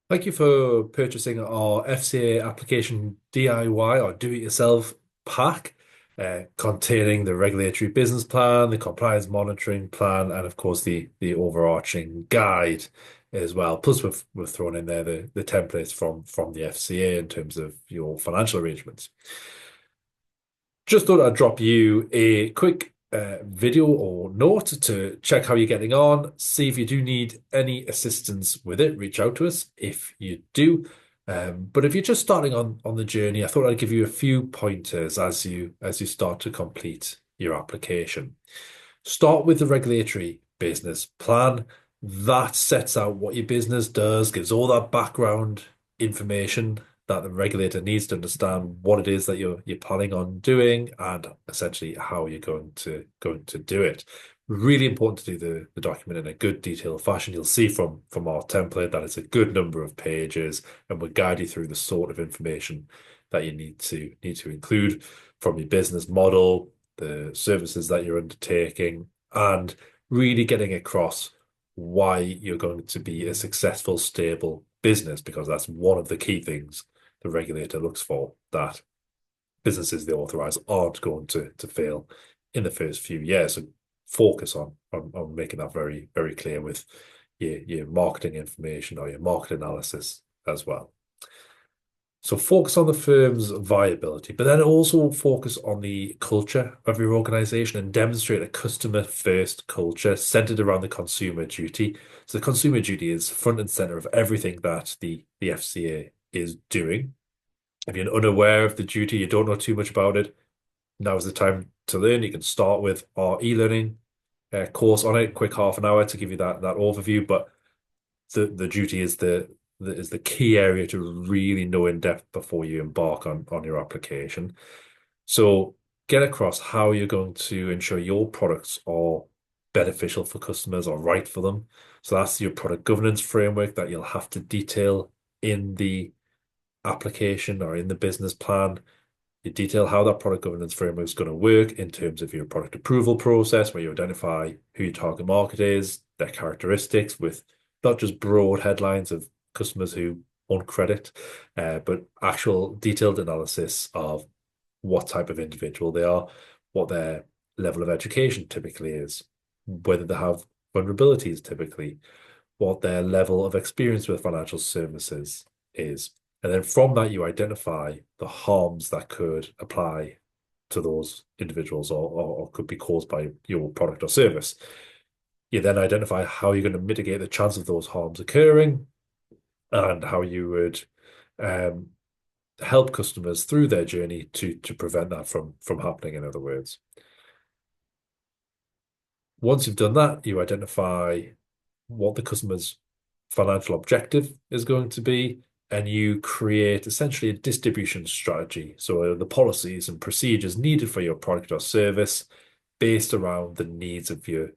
Thank you for purchasing our FCA application DIY or do-it-yourself pack containing the regulatory business plan, the compliance monitoring plan, and of course the overarching guide as well. Plus we've thrown in there the templates from the FCA in terms of your financial arrangements. Just thought I'd drop you a quick video or note to check how you're getting on. See if you do need any assistance with it, reach out to us if you do. But if you're just starting on the journey, I thought I'd give you a few pointers as you start to complete your application. Start with the regulatory business plan. That sets out what your business does, gives all that background information that the regulator needs to understand what it is that you're planning on doing and essentially how you're going to do it. Really important to do the document in a good detailed fashion. You'll see from our template that it's a good number of pages and will guide you through the sort of information that you need to include from your business model, the services that you're undertaking, and really getting across why you're going to be a successful, stable business, because that's one of the key things the regulator looks for, that businesses they authorize aren't going to fail in the first few years. So focus on making that very, very clear with your marketing information or your market analysis as well. So focus on the firm's viability, but then also focus on the culture of your organization and demonstrate a customer-first culture centered around the consumer duty. So the consumer duty is front and center of everything that the FCA is doing. If you're unaware of the duty, you don't know too much about it, now is the time to learn. You can start with our e-learning course on it, quick half an hour to give you that overview. But the duty is the key area to really know in depth before you embark on your application. So get across how you're going to ensure your products are beneficial for customers or right for them. So that's your product governance framework that you'll have to detail in the application or in the business plan. You detail how that product governance framework is going to work in terms of your product approval process, where you identify who your target market is, their characteristics, with not just broad headlines of customers who want credit, but actual detailed analysis of what type of individual they are, what their level of education typically is, whether they have vulnerabilities typically, what their level of experience with financial services is. And then from that, you identify the harms that could apply to those individuals or could be caused by your product or service. You then identify how you're going to mitigate the chance of those harms occurring and how you would help customers through their journey to prevent that from happening, in other words. Once you've done that, you identify what the customer's financial objective is going to be, and you create essentially a distribution strategy. So the policies and procedures needed for your product or service based around the needs of your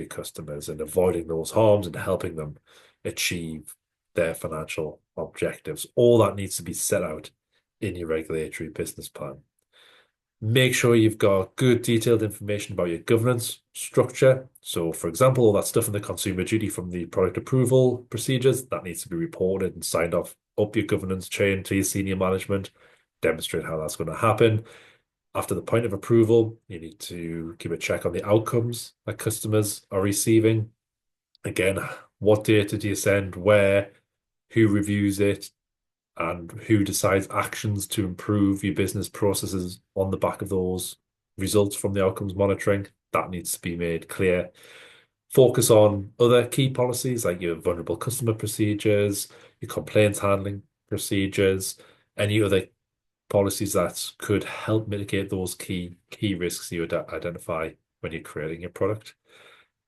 customers and avoiding those harms and helping them achieve their financial objectives. All that needs to be set out in your regulatory business plan. Make sure you've got good detailed information about your governance structure. So, for example, all that stuff in the consumer duty from the product approval procedures, that needs to be reported and signed off up your governance chain to your senior management, demonstrate how that's going to happen. After the point of approval, you need to keep a check on the outcomes that customers are receiving. Again, what data do you send, where, who reviews it, and who decides actions to improve your business processes on the back of those results from the outcomes monitoring. That needs to be made clear. Focus on other key policies like your vulnerable customer procedures, your complaints handling procedures, any other policies that could help mitigate those key risks you would identify when you're creating your product.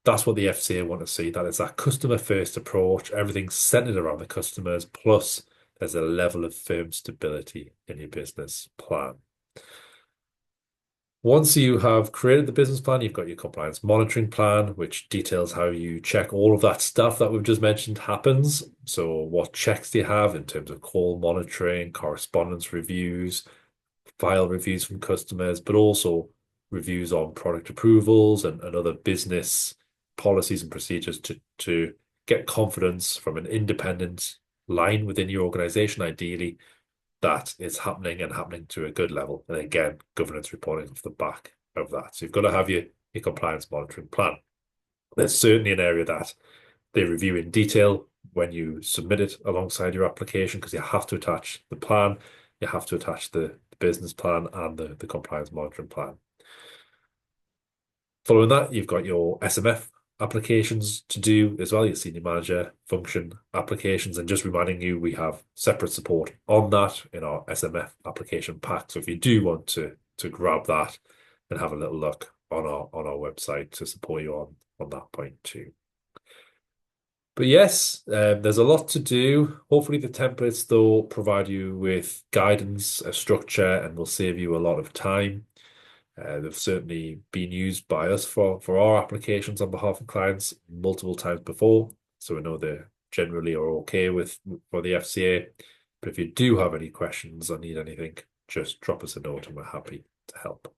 That's what the FCA want to see. That is that customer first approach. Everything's centered around the customers, plus there's a level of firm stability in your business plan. Once you have created the business plan, you've got your compliance monitoring plan, which details how you check all of that stuff that we've just mentioned happens. So what checks do you have in terms of call monitoring, correspondence reviews, file reviews from customers, but also reviews on product approvals and other business policies and procedures to get confidence from an independent line within your organization, ideally, that it's happening and happening to a good level. And again, governance reporting off the back of that. So you've got to have your compliance monitoring plan. There's certainly an area that they review in detail when you submit it alongside your application, because you have to attach the plan, you have to attach the business plan and the compliance monitoring plan. Following that, you've got your SMF applications to do as well, your senior manager function applications, and just reminding you, we have separate support on that in our SMF application pack. So if you do want to grab that and have a little look on our website to support you on that point too. But yes, there's a lot to do. Hopefully the templates, though, provide you with guidance, a structure, and will save you a lot of time. They've certainly been used by us for our applications on behalf of clients multiple times before. So we know they generally are okay for the FCA. But if you do have any questions or need anything, just drop us a note and we're happy to help.